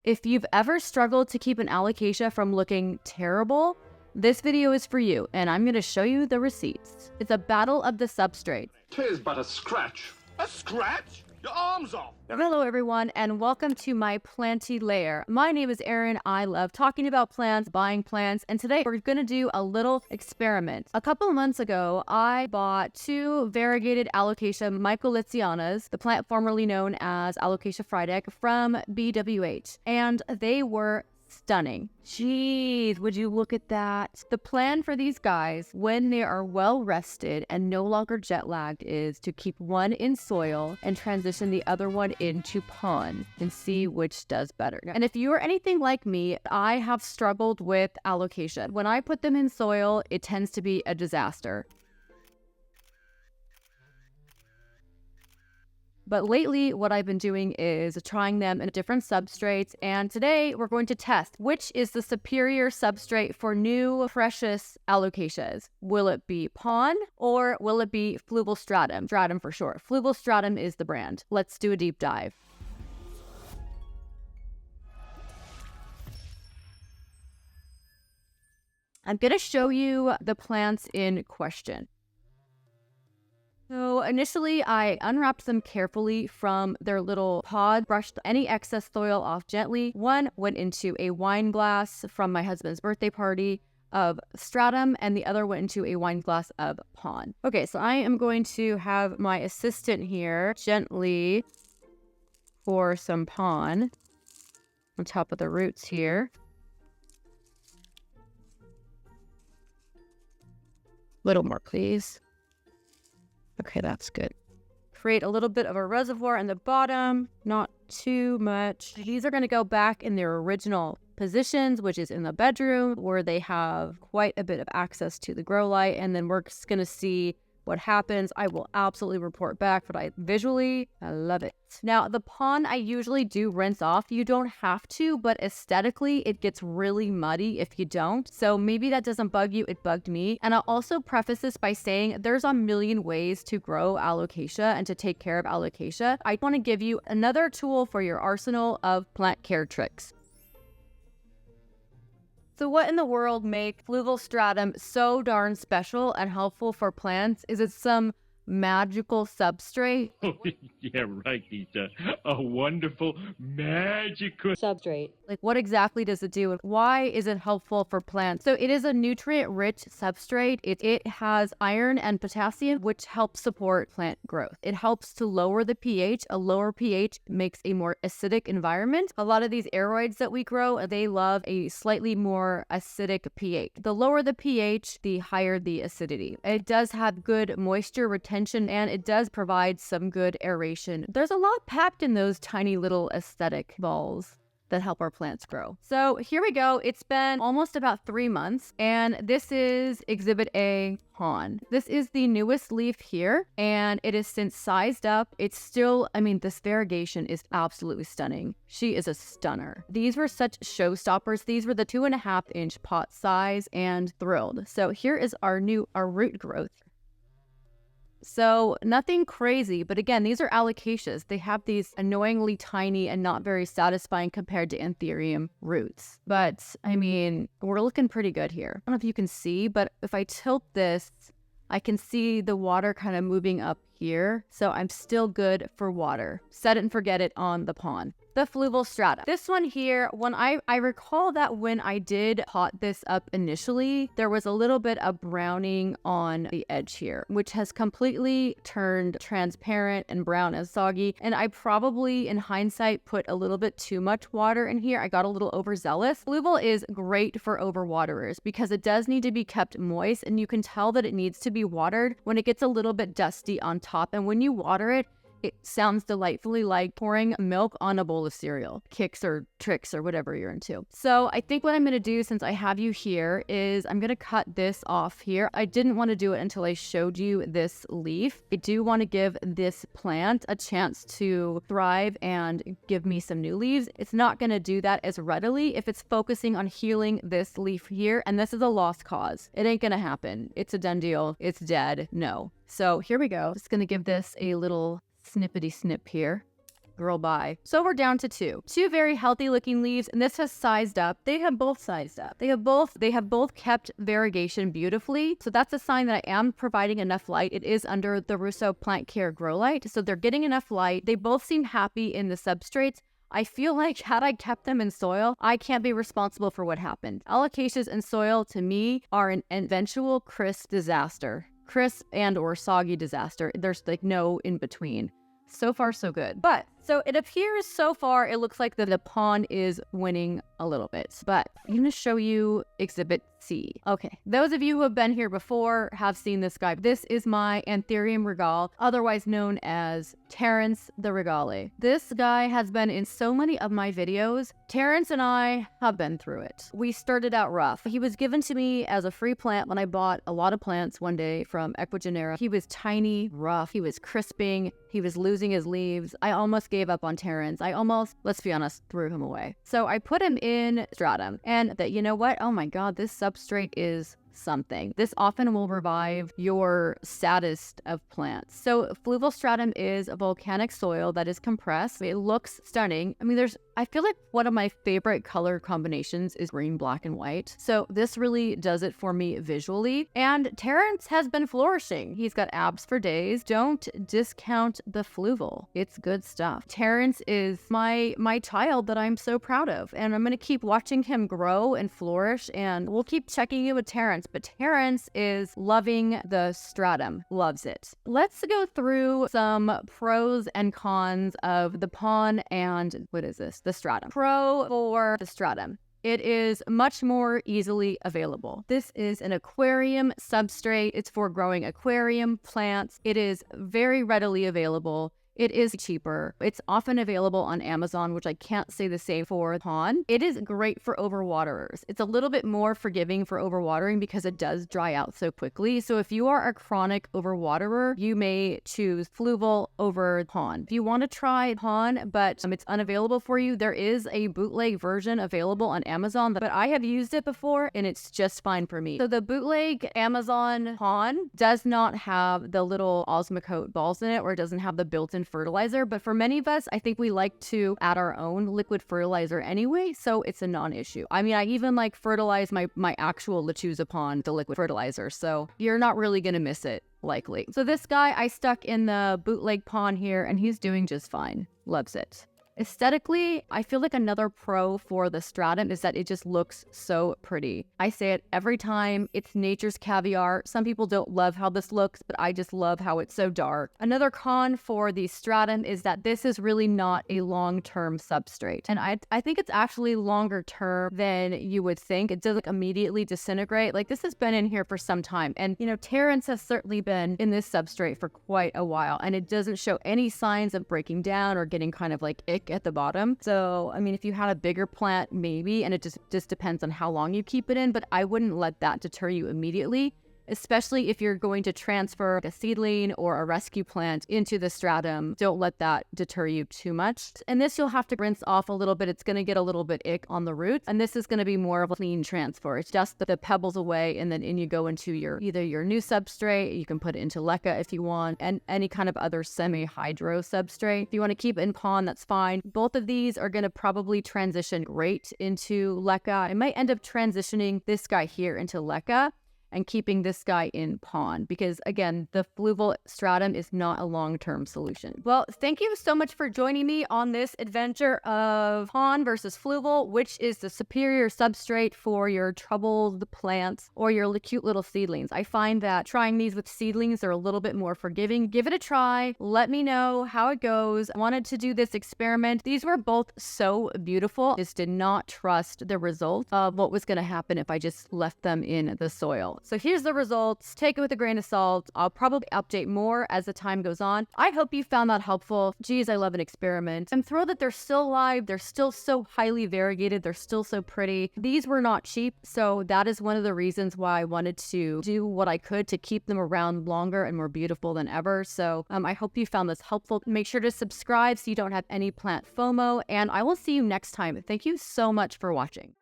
If you've ever struggled to keep an alocasia from looking terrible, this video is for you, and I'm going to show you the receipts. It's a battle of the substrate. 'Tis but a scratch. A scratch? Your arm's off! Hello everyone, and welcome to my Planty lair. My name is Erin. I love talking about plants, buying plants, and today we're going to do a little experiment. A couple of months ago, I bought two variegated Alocasia mycolitzianas, the plant formerly known as Alocasia frydek, from BWH, and they were stunning. Jeez, would you look at that? The plan for these guys, when they are well rested and no longer jet lagged, is to keep one in soil and transition the other one into pond and see which does better. And if you are anything like me, I have struggled with alocasia. When I put them in soil, it tends to be a disaster. But lately, what I've been doing is trying them in different substrates, and today we're going to test which is the superior substrate for new, precious alocasias. Will it be pond or will it be Fluval Stratum? Stratum for short. Fluval Stratum is the brand. Let's do a deep dive. I'm going to show you the plants in question. So initially, I unwrapped them carefully from their little pod, brushed any excess soil off gently. One went into a wine glass from my husband's birthday party of stratum, and the other went into a wine glass of pond. Okay, so I am going to have my assistant here gently pour some pond on top of the roots here. Little more, please. Okay, that's good. Create a little bit of a reservoir in the bottom, not too much. These are going to go back in their original positions, which is in the bedroom, where they have quite a bit of access to the grow light, and then we're just going to see what happens. I will absolutely report back, but I love it. Now, the pond I usually do rinse off. You don't have to, but aesthetically, it gets really muddy if you don't. So maybe that doesn't bug you. It bugged me. And I'll also preface this by saying there's a million ways to grow alocasia and to take care of alocasia. I want to give you another tool for your arsenal of plant care tricks. So what in the world makes Fluval Stratum so darn special and helpful for plants? Is it some magical substrate? Oh, yeah, right, Lisa. A wonderful, magical Substrate. Like, what exactly does it do? Why is it helpful for plants? So it is a nutrient-rich substrate. It has iron and potassium, which helps support plant growth. It helps to lower the pH. A lower pH makes a more acidic environment. A lot of these aroids that we grow, they love a slightly more acidic pH. The lower the pH, the higher the acidity. It does have good moisture retention, and it does provide some good aeration. There's a lot packed in those tiny little aesthetic balls that help our plants grow. So here we go. It's been almost about 3 months, and this is Exhibit A pond. This is the newest leaf here, and it is since sized up. It's still, this variegation is absolutely stunning. She is a stunner. These were such showstoppers. These were the 2.5-inch pot size, and thrilled. So here is our root growth. So nothing crazy, but again, these are alocasias. They have these annoyingly tiny and not very satisfying compared to Anthurium roots. But we're looking pretty good here. I don't know if you can see, but if I tilt this, I can see the water kind of moving up here. So I'm still good for water. Set it and forget it on the pond. The Fluval Stratum. This one here, when I recall that when I did pot this up initially, there was a little bit of browning on the edge here, which has completely turned transparent and brown and soggy. And I probably, in hindsight, put a little bit too much water in here. I got a little overzealous. Fluval is great for overwaterers because it does need to be kept moist, and you can tell that it needs to be watered when it gets a little bit dusty on top. And when you water it, it sounds delightfully like pouring milk on a bowl of cereal. Kicks or tricks or whatever you're into. So I think what I'm going to do, since I have you here, is I'm going to cut this off here. I didn't want to do it until I showed you this leaf. I do want to give this plant a chance to thrive and give me some new leaves. It's not going to do that as readily if it's focusing on healing this leaf here. And this is a lost cause. It ain't going to happen. It's a done deal. It's dead. No. So here we go. Just going to give this a little snippety snip here. girl bye. So we're down to two very healthy looking leaves, and this has sized up. They have both sized up. They have both kept variegation beautifully. So that's a sign that I am providing enough light. It is under the Rousseau plant care grow light. So they're getting enough light. They both seem happy in the substrates. I feel like had I kept them in soil, I can't be responsible for what happened. Alocasias in soil, to me, are an eventual crisp disaster. Crisp and or soggy disaster. There's like no in between. So far, so good. But so it appears so far, it looks like the pawn is winning a little bit. But I'm going to show you Exhibit C. Okay, those of you who have been here before have seen this guy. This is my Anthurium regale, otherwise known as Terrence the Regale. This guy has been in so many of my videos. Terrence and I have been through it. We started out rough. He was given to me as a free plant when I bought a lot of plants one day from Equigenera. He was tiny, rough. He was crisping. He was losing his leaves. I almost gave up on Terrence. I almost, let's be honest, threw him away. So I put him in stratum, and that, you know what? Oh my God, this substrate is something. This often will revive your saddest of plants. So Fluval Stratum is a volcanic soil that is compressed. It looks stunning. I mean, I feel like one of my favorite color combinations is green, black, and white. So this really does it for me visually. And Terrence has been flourishing. He's got abs for days. Don't discount the Fluval. It's good stuff. Terrence is my child that I'm so proud of. And I'm going to keep watching him grow and flourish. And we'll keep checking in with Terrence. But Terrence is loving the stratum. Loves it. Let's go through some pros and cons of the pawn and what is this? The stratum. Pro for the stratum. It is much more easily available. This is an aquarium substrate. It's for growing aquarium plants. It is very readily available. It is cheaper. It's often available on Amazon, which I can't say the same for pawn. It is great for overwaterers. It's a little bit more forgiving for overwatering because it does dry out so quickly. So if you are a chronic overwaterer, you may choose Fluval over pawn. If you want to try pawn, but it's unavailable for you, there is a bootleg version available on Amazon, but I have used it before and it's just fine for me. So the bootleg Amazon pawn does not have the little Osmocote balls in it, or it doesn't have the built-in fertilizer, but for many of us, I think we like to add our own liquid fertilizer anyway, so it's a non-issue. I mean, I even like fertilize my actual lechuza pond to liquid fertilizer, so you're not really gonna miss it, likely. So this guy I stuck in the bootleg pond here, and he's doing just fine. Loves it. Aesthetically, I feel like another pro for the stratum is that it just looks so pretty. I say it every time. It's nature's caviar. Some people don't love how this looks, but I just love how it's so dark. Another con for the stratum is that this is really not a long-term substrate. And I think it's actually longer term than you would think. It doesn't immediately disintegrate. Like, this has been in here for some time. And, you know, Terrence has certainly been in this substrate for quite a while, and it doesn't show any signs of breaking down or getting kind of like ick at the bottom. So, I mean, if you had a bigger plant, maybe, and it just depends on how long you keep it in, but I wouldn't let that deter you immediately, especially if you're going to transfer a seedling or a rescue plant into the stratum. Don't let that deter you too much. And this you'll have to rinse off a little bit. It's going to get a little bit ick on the roots, and this is going to be more of a clean transfer. It's just the pebbles away, and then in you go into either your new substrate. You can put it into leca if you want, and any kind of other semi-hydro substrate. If you want to keep it in pond, that's fine. Both of these are going to probably transition great into leca. I might end up transitioning this guy here into leca and keeping this guy in pond, because again, the Fluval Stratum is not a long-term solution. Well, thank you so much for joining me on this adventure of pond versus Fluval, which is the superior substrate for your troubled plants or your cute little seedlings. I find that trying these with seedlings are a little bit more forgiving. Give it a try. Let me know how it goes. I wanted to do this experiment. These were both so beautiful. Just did not trust the result of what was going to happen if I just left them in the soil. So here's the results. Take it with a grain of salt. I'll probably update more as the time goes on. I hope you found that helpful. Geez, I love an experiment. I'm thrilled that they're still alive. They're still so highly variegated. They're still so pretty. These were not cheap, so that is one of the reasons why I wanted to do what I could to keep them around longer and more beautiful than ever. So I hope you found this helpful. Make sure to subscribe so you don't have any plant FOMO, and I will see you next time. Thank you so much for watching.